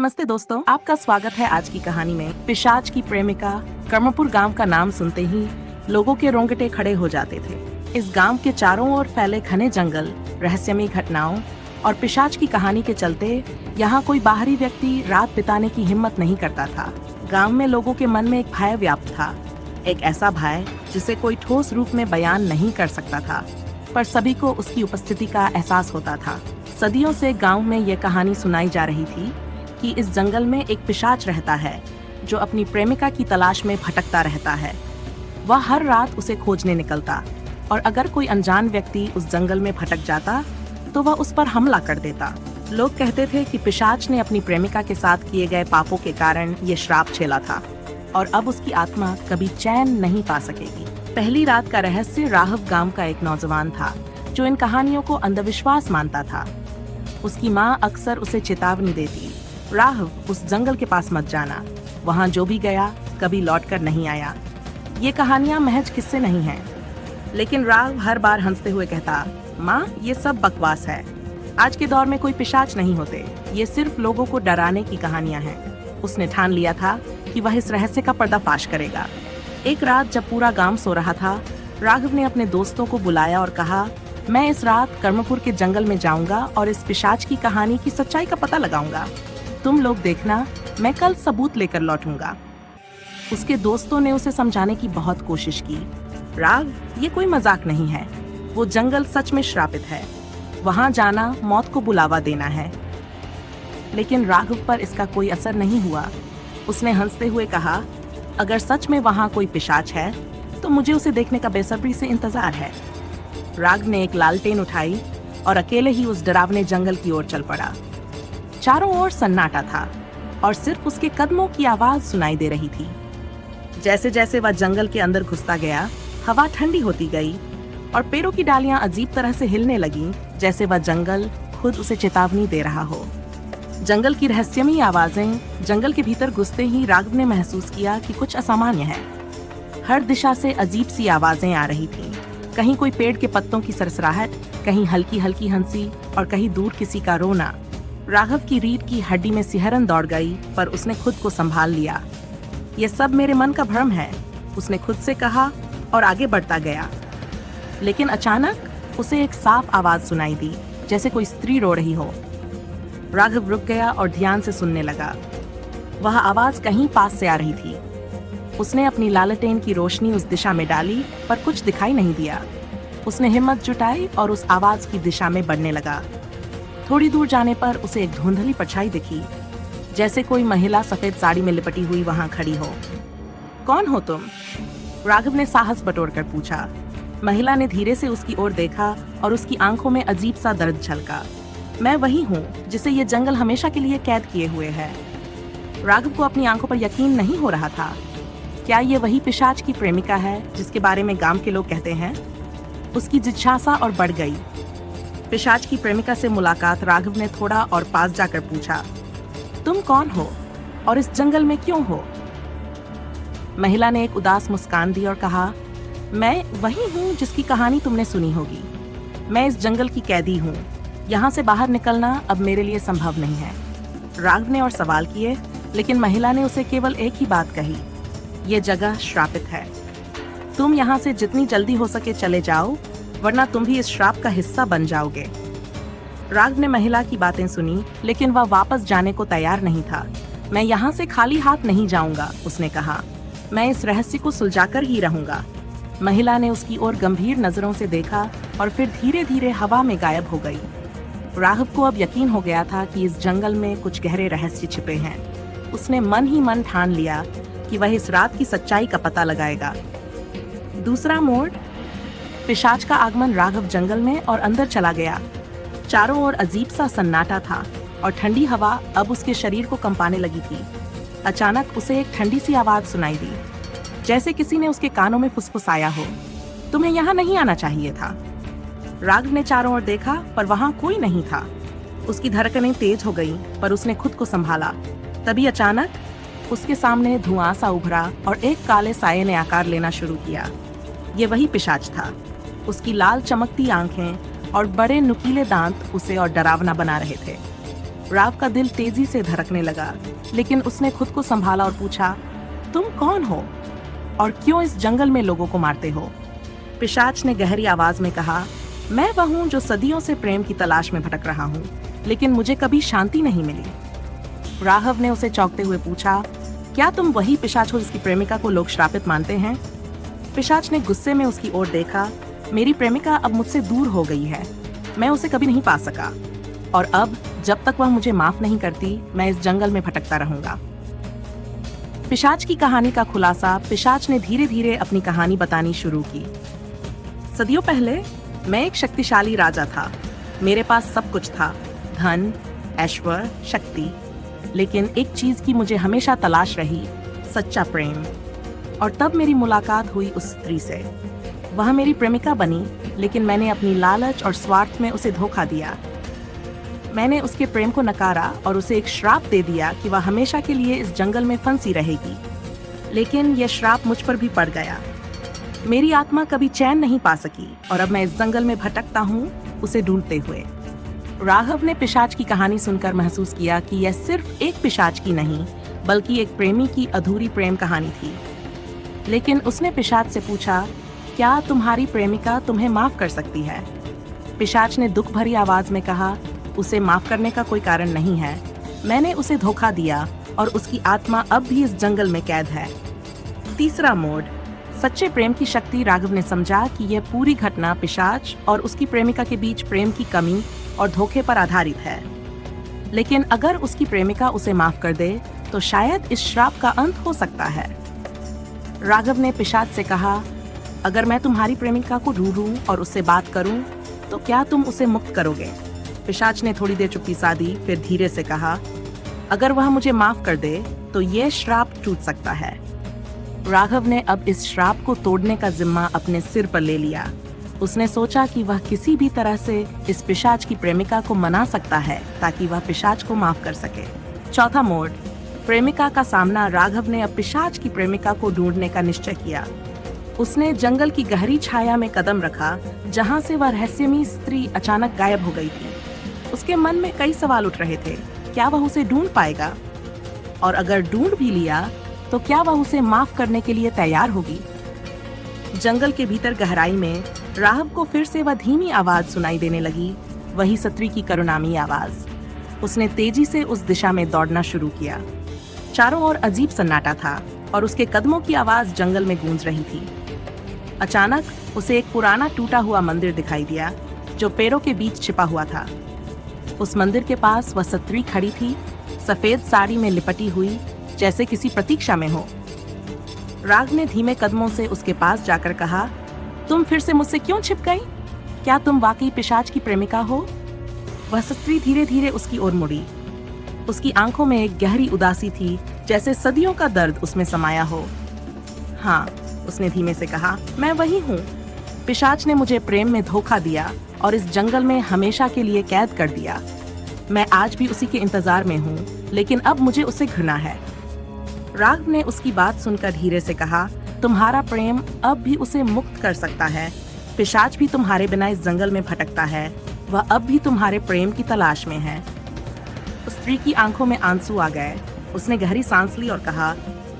नमस्ते दोस्तों, आपका स्वागत है आज की कहानी में। पिशाच की प्रेमिका। कर्मपुर गांव का नाम सुनते ही लोगों के रोंगटे खड़े हो जाते थे। इस गांव के चारों ओर फैले घने जंगल, रहस्यमयी घटनाओं और पिशाच की कहानी के चलते यहाँ कोई बाहरी व्यक्ति रात बिताने की हिम्मत नहीं करता था। गांव में लोगों के मन में एक भय व्याप्त था, एक ऐसा भय जिसे कोई ठोस रूप में बयान नहीं कर सकता था, पर सभी को उसकी उपस्थिति का एहसास होता था। सदियों से गांव में ये कहानी सुनाई जा रही थी कि इस जंगल में एक पिशाच रहता है जो अपनी प्रेमिका की तलाश में भटकता रहता है। वह हर रात उसे खोजने निकलता और अगर कोई अनजान व्यक्ति उस जंगल में भटक जाता तो वह उस पर हमला कर देता। लोग कहते थे कि पिशाच ने अपनी प्रेमिका के साथ किए गए पापों के कारण ये श्राप झेला था और अब उसकी आत्मा कभी चैन नहीं पा सकेगी। पहली रात का रहस्य। राघव गांव का एक नौजवान था जो इन कहानियों को अंधविश्वास मानता था। उसकी माँ अक्सर उसे चेतावनी देती, राघव उस जंगल के पास मत जाना, वहाँ जो भी गया कभी लौटकर नहीं आया। ये कहानियाँ महज किस्से नहीं हैं। लेकिन राघव हर बार हंसते हुए कहता, माँ ये सब बकवास है, आज के दौर में कोई पिशाच नहीं होते, ये सिर्फ लोगों को डराने की कहानियाँ हैं। उसने ठान लिया था कि वह इस रहस्य का पर्दाफाश करेगा। एक रात जब पूरा गांव सो रहा था, राघव ने अपने दोस्तों को बुलाया और कहा, मैं इस रात कर्मपुर के जंगल में जाऊंगा और इस पिशाच की कहानी की सच्चाई का पता लगाऊंगा। तुम लोग देखना, मैं कल सबूत लेकर लौटूंगा। उसके दोस्तों ने उसे समझाने की बहुत कोशिश की, राघव ये कोई मजाक नहीं है, वो जंगल सच में श्रापित है, वहां जाना मौत को बुलावा देना है। लेकिन राघव पर इसका कोई असर नहीं हुआ। उसने हंसते हुए कहा, अगर सच में वहां कोई पिशाच है तो मुझे उसे देखने का बेसब्री से इंतजार है। राघव ने एक लालटेन उठाई और अकेले ही उस डरावने जंगल की ओर चल पड़ा। चारों ओर सन्नाटा था और सिर्फ उसके कदमों की आवाज सुनाई दे रही थी। जैसे जैसे वह जंगल के अंदर घुसता गया, हवा ठंडी होती गई और पेड़ों की डालियां अजीब तरह से हिलने लगीं, जैसे वह जंगल खुद उसे चेतावनी दे रहा हो। जंगल की रहस्यमयी आवाजें। जंगल के भीतर घुसते ही राघव ने महसूस किया कि कुछ असामान्य है। हर दिशा से अजीब सी आवाजें आ रही थीं। कहीं कोई पेड़ के पत्तों की सरसराहट, कहीं हल्की हल्की हंसी और कहीं दूर किसी का रोना। राघव की रीढ़ की हड्डी में सिहरन दौड़ गई, पर उसने खुद को संभाल लिया। ये सब मेरे मन का भ्रम है, उसने खुद से कहा और आगे बढ़ता गया। लेकिन अचानक उसे एक साफ आवाज सुनाई दी, जैसे कोई स्त्री रो रही हो। राघव रुक गया और ध्यान से सुनने लगा। वह आवाज कहीं पास से आ रही थी। उसने अपनी लालटेन की रोशनी उस दिशा में डाली, पर कुछ दिखाई नहीं दिया। उसने हिम्मत जुटाई और उस आवाज की दिशा में बढ़ने लगा। थोड़ी दूर जाने पर उसे एक धुंधली परछाई दिखी, जैसे कोई महिला सफेद साड़ी में लिपटी हुई वहां खड़ी हो। कौन हो तुम? राघव ने साहस बटोरकर पूछा। महिला ने धीरे से उसकी ओर देखा और उसकी आंखों में अजीब सा दर्द झलका। मैं वही हूँ जिसे ये जंगल हमेशा के लिए कैद किए हुए है। राघव को अपनी आंखों पर यकीन नहीं हो रहा था। क्या ये वही पिशाच की प्रेमिका है जिसके बारे में गांव के लोग कहते हैं? उसकी जिज्ञासा और बढ़ गई। पिशाच की प्रेमिका से मुलाकात। राघव ने थोड़ा और पास जाकर पूछा, तुम कौन हो और इस जंगल में क्यों हो? महिला ने एक उदास मुस्कान दी और कहा, मैं वही हूँ जिसकी कहानी तुमने सुनी होगी। मैं इस जंगल की कैदी हूँ, यहाँ से बाहर निकलना अब मेरे लिए संभव नहीं है। राघव ने और सवाल किए, लेकिन महिला ने उसे केवल एक ही बात कही, ये जगह श्रापित है। तुम यहाँ से जितनी जल्दी हो सके चले जाओ, वरना तुम भी इस श्राप का हिस्सा बन जाओगे। राघव ने महिला की बातें सुनी, लेकिन वह वापस जाने को तैयार नहीं था। मैं यहाँ से खाली हाथ नहीं जाऊंगा, उसने कहा। मैं इस रहस्य को सुलझाकर ही रहूंगा। महिला ने उसकी ओर गंभीर नजरों से देखा और फिर धीरे धीरे हवा में गायब हो गई। राघव को अब यकीन हो गया था कि इस जंगल में कुछ गहरे रहस्य छिपे हैं। उसने मन ही मन ठान लिया कि वह इस रात की सच्चाई का पता लगाएगा। दूसरा मोड़। पिशाच का आगमन। राघव जंगल में और अंदर चला गया। चारों ओर अजीब सा सन्नाटा था और ठंडी हवा अब उसके शरीर को कंपाने लगी थी। अचानक उसे एक ठंडी सी आवाज सुनाई दी, जैसे किसी ने उसके कानों में फुसफुसाया हो, तुम्हें यहाँ नहीं आना चाहिए था। राघव ने चारों ओर देखा, पर वहां कोई नहीं था। उसकी धड़कनें तेज हो गईं, पर उसने खुद को संभाला। तभी अचानक उसके सामने धुआं सा उभरा और एक काले साये ने आकार लेना शुरू किया। ये वही पिशाच था। उसकी लाल चमकती आंखें और बड़े नुकीले दांत उसे और डरावना बना रहे थे। राव का दिल तेजी से धड़कने लगा, लेकिन उसने खुद को संभाला और पूछा, तुम कौन हो और क्यों इस जंगल में लोगों को मारते हो? पिशाच ने गहरी आवाज में कहा, मैं वह हूँ जो सदियों से प्रेम की तलाश में भटक रहा हूँ, लेकिन मुझे कभी शांति नहीं मिली। राघव ने उसे चौंकते हुए पूछा, क्या तुम वही पिशाच हो जिसकी प्रेमिका को लोग श्रापित मानते हैं? पिशाच ने गुस्से में उसकी ओर देखा, मेरी प्रेमिका अब मुझसे दूर हो गई है, मैं उसे कभी नहीं पा सका, और अब जब तक वह मुझे माफ नहीं करती, मैं इस जंगल में भटकता रहूंगा। पिशाच की कहानी का खुलासा। पिशाच ने धीरे धीरे अपनी कहानी बतानी शुरू की। सदियों पहले मैं एक शक्तिशाली राजा था। मेरे पास सब कुछ था, धन, ऐश्वर्य, शक्ति, लेकिन एक चीज की मुझे हमेशा तलाश रही, सच्चा प्रेम। और तब मेरी मुलाकात हुई उस स्त्री से। वह मेरी प्रेमिका बनी, लेकिन मैंने अपनी लालच और स्वार्थ में उसे धोखा दिया। मैंने उसके प्रेम को नकारा और उसे एक श्राप दे दिया कि वह हमेशा के लिए इस जंगल में फंसी रहेगी। लेकिन यह श्राप मुझ पर भी पड़ गया। मेरी आत्मा कभी चैन नहीं पा सकी और अब मैं इस जंगल में भटकता हूँ, उसे ढूंढते हुए। राघव ने पिशाच की कहानी सुनकर महसूस किया कि यह सिर्फ एक पिशाच की नहीं, बल्कि एक प्रेमी की अधूरी प्रेम कहानी थी। लेकिन उसने पिशाच से पूछा, क्या तुम्हारी प्रेमिका तुम्हें माफ कर सकती है? पिशाच ने दुख भरी आवाज में कहा, उसे माफ करने का कोई कारण नहीं है। मैंने उसे धोखा दिया और उसकी आत्मा अब भी इस जंगल में कैद है। तीसरा मोड़, सच्चे प्रेम की शक्ति। राघव ने समझा कि यह पूरी घटना पिशाच और उसकी प्रेमिका के बीच प्रेम की कमी और धोखे पर आधारित है। लेकिन अगर उसकी प्रेमिका उसे माफ कर दे, तो शायद इस श्राप का अंत हो सकता है। राघव ने पिशाच से कहा, अगर मैं तुम्हारी प्रेमिका को ढूंढूं और उससे बात करूं, तो क्या तुम उसे मुक्त करोगे? पिशाच ने थोड़ी देर चुप्पी साधी, फिर धीरे से कहा, अगर वह मुझे माफ कर दे, तो यह श्राप टूट सकता है। राघव ने अब इस श्राप को तोड़ने का जिम्मा अपने सिर पर ले लिया। उसने सोचा कि वह किसी भी तरह से इस पिशाच की प्रेमिका को मना सकता है, ताकि वह पिशाच को माफ कर सके। चौथा मोड़, प्रेमिका का सामना। राघव ने अब पिशाच की प्रेमिका को ढूंढने का निश्चय किया। उसने जंगल की गहरी छाया में कदम रखा, जहां से वह रहस्यमयी स्त्री अचानक गायब हो गई थी। उसके मन में कई सवाल उठ रहे थे। क्या वह उसे ढूंढ पाएगा? और अगर ढूंढ भी लिया, तो क्या वह उसे माफ करने के लिए तैयार होगी? जंगल के भीतर गहराई में राघव को फिर से वह धीमी आवाज सुनाई देने लगी, वही स्त्री की करुणामयी आवाज। उसने तेजी से उस दिशा में दौड़ना शुरू किया। चारों ओर अजीब सन्नाटा था और उसके कदमों की आवाज जंगल में गूंज रही थी। अचानक उसे एक पुराना टूटा हुआ मंदिर दिखाई दिया, जो पेड़ों के बीच छिपा हुआ था। उस मंदिर के पास वह स्त्री खड़ी थी, सफेद साड़ी में लिपटी हुई, जैसे किसी प्रतीक्षा में हो। राघव ने धीमे कदमों से उसके पास जाकर कहा, तुम फिर से मुझसे क्यों छिप गई? क्या तुम वाकई पिशाच की प्रेमिका हो? वह स्त्री धीरे धीरे उसकी ओर मुड़ी। उसकी आंखों में एक गहरी उदासी थी, जैसे सदियों का दर्द उसमें समाया हो। हाँ, उसने धीमे से कहा, मैं वही हूँ। पिशाच ने मुझे प्रेम में धोखा दिया और इस जंगल में हमेशा के लिए कैद कर दिया। मैं आज भी उसी के इंतजार में हूँ, लेकिन अब मुझे उससे घृणा है। राघव ने उसकी बात सुनकर धीरे से कहा, तुम्हारा प्रेम अब भी उसे मुक्त कर सकता है। पिशाच भी तुम्हारे बिना इस जंगल में भटकता है, वह अब भी तुम्हारे प्रेम की तलाश में है। उस स्त्री की आंखों में आंसू आ गए। उसने गहरी सांस ली और कहा,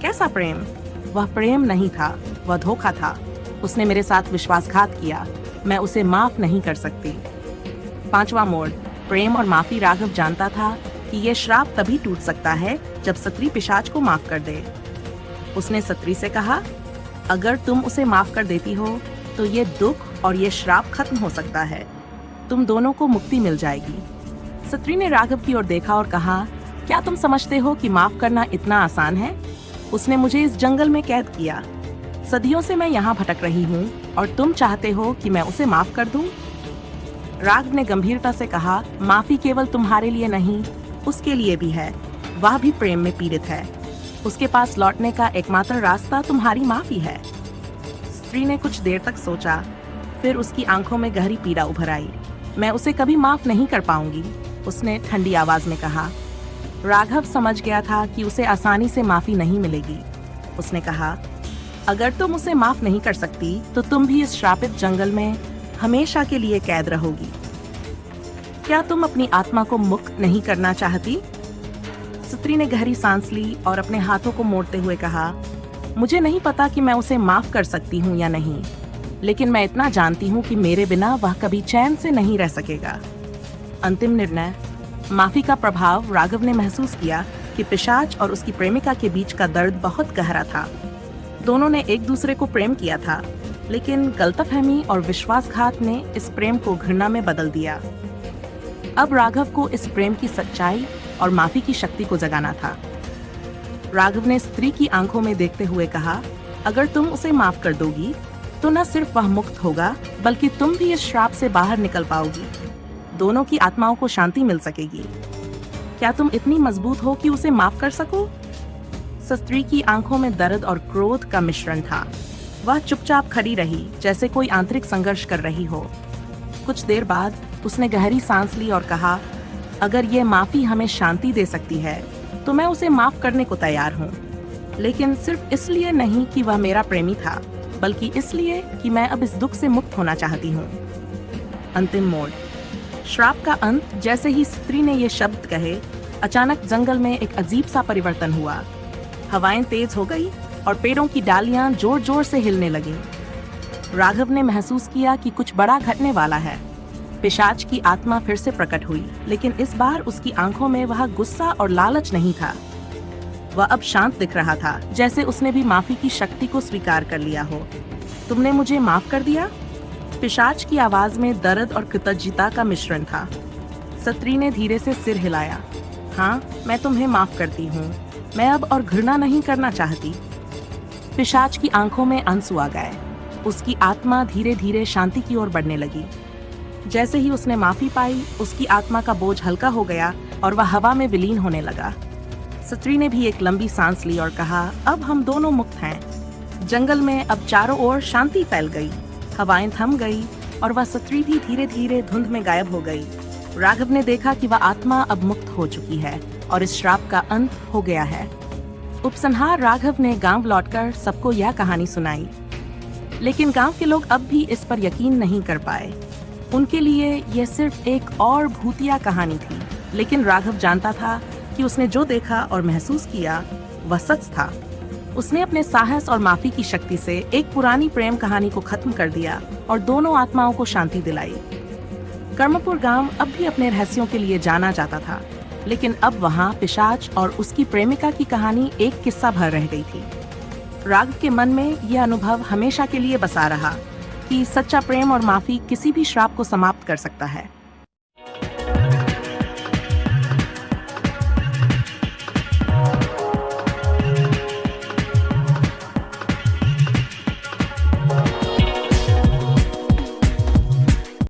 कैसा प्रेम? वह प्रेम नहीं था, वह धोखा था। उसने मेरे साथ विश्वासघात किया, मैं उसे माफ नहीं कर सकती। पांचवा मोड़, प्रेम और माफी। राघव जानता था कि यह श्राप तभी टूट सकता है जब स्त्री पिशाच को माफ कर दे। उसने स्त्री से कहा, अगर तुम उसे माफ कर देती हो, तो ये दुख और ये श्राप खत्म हो सकता है। तुम दोनों को मुक्ति मिल जाएगी। स्त्री ने राघव की ओर देखा और कहा, क्या तुम समझते हो कि माफ करना इतना आसान है? उसने मुझे इस जंगल में कैद किया। सदियों से मैं यहाँ भटक रही हूँ और तुम चाहते हो कि मैं उसे माफ कर दूं? राघव ने गंभीरता से कहा, माफी केवल तुम्हारे लिए नहीं, उसके लिए भी है। वह भी प्रेम में पीड़ित है। उसके पास लौटने का एकमात्र रास्ता तुम्हारी माफी है। स्त्री ने कुछ देर तक सोचा, फिर उसकी आंखों में गहरी पीड़ा उभर आई। मैं उसे कभी माफ नहीं कर पाऊंगी, उसने ठंडी आवाज में कहा। राघव समझ गया था कि उसे आसानी से माफी नहीं मिलेगी। उसने कहा, अगर तुम उसे माफ नहीं कर सकती, तो तुम भी इस श्रापित जंगल में हमेशा के लिए कैद रहोगी। क्या तुम अपनी आत्मा को मुक्त नहीं करना चाहती? स्त्री ने गहरी सांस ली और अपने हाथों को मोड़ते हुए कहा, मुझे नहीं पता कि मैं उसे माफ कर सकती हूँ या नहीं, लेकिन मैं इतना जानती हूँ कि मेरे बिना वह कभी चैन से नहीं रह सकेगा। अंतिम निर्णय। माफी का प्रभाव। राघव ने महसूस किया कि पिशाच और उसकी प्रेमिका के बीच का दर्द बहुत गहरा था। दोनों ने एक दूसरे को प्रेम किया था, लेकिन गलतफहमी और विश्वासघात ने इस प्रेम को घृणा में बदल दिया। अब राघव को इस प्रेम की सच्चाई और माफी की शक्ति को जगाना था। राघव ने स्त्री की आंखों में देखते हुए कहा, अगर तुम उसे माफ कर दोगी तो न सिर्फ वह मुक्त होगा, बल्कि तुम भी इस श्राप से बाहर निकल पाओगी। दोनों की आत्माओं को शांति मिल सकेगी। क्या तुम इतनी मजबूत हो कि उसे माफ कर सको? स्त्री की आंखों में दर्द और क्रोध का मिश्रण था। वह चुपचाप खड़ी रही, जैसे कोई आंतरिक संघर्ष कर रही हो। कुछ देर बाद उसने गहरी सांस ली और कहा, अगर ये माफी हमें शांति दे सकती है तो मैं उसे माफ करने को तैयार हूँ, लेकिन सिर्फ इसलिए नहीं कि वह मेरा प्रेमी था, बल्कि इसलिए कि मैं अब इस दुख से मुक्त होना चाहती हूँ। अंतिम मोड़। श्राप का अंत। जैसे ही स्त्री ने ये शब्द कहे, अचानक जंगल में एक अजीब सा परिवर्तन हुआ। हवाएं तेज हो गई और पेड़ों की डालियां जोर जोर से हिलने लगीं। राघव ने महसूस किया कि कुछ बड़ा घटने वाला है। पिशाच की आत्मा फिर से प्रकट हुई, लेकिन इस बार उसकी आंखों में वह गुस्सा और लालच नहीं था। वह अब शांत दिख रहा था, जैसे उसने भी माफी की शक्ति को स्वीकार कर लिया हो। तुमने मुझे माफ कर दिया? पिशाच की आवाज में दर्द और कृतज्ञता का मिश्रण था। स्त्री ने धीरे से सिर हिलाया। हाँ, मैं तुम्हें माफ करती हूँ। मैं अब और घृणा नहीं करना चाहती। पिशाच की आंखों में आंसू आ गए। उसकी आत्मा धीरे धीरे शांति की ओर बढ़ने लगी। जैसे ही उसने माफी पाई, उसकी आत्मा का बोझ हल्का हो गया और वह हवा में विलीन होने लगा। स्त्री ने भी एक लंबी सांस ली और कहा, अब हम दोनों मुक्त हैं। जंगल में अब चारों ओर शांति फैल गई। हवाएं थम गई और वह स्त्री भी धीरे धीरे धुंध में गायब हो गई। राघव ने देखा कि वह आत्मा अब मुक्त हो चुकी है और इस श्राप का अंत हो गया है। उपसंहार। राघव ने गांव लौटकर सबको यह कहानी सुनाई, लेकिन गांव के लोग अब भी इस पर यकीन नहीं कर पाए। उनके लिए यह सिर्फ एक और भूतिया कहानी थी, लेकिन राघव जानता था कि उसने जो देखा और महसूस किया वह सच था। उसने अपने साहस और माफी की शक्ति से एक पुरानी प्रेम कहानी को खत्म कर दिया और दोनों आत्माओं को शांति दिलाई। कर्मपुर गांव अब भी अपने रहस्यों के लिए जाना जाता था, लेकिन अब वहां पिशाच और उसकी प्रेमिका की कहानी एक किस्सा भर रह गई थी। राघव के मन में यह अनुभव हमेशा के लिए बसा रहा कि सच्चा प्रेम और माफी किसी भी श्राप को समाप्त कर सकता है।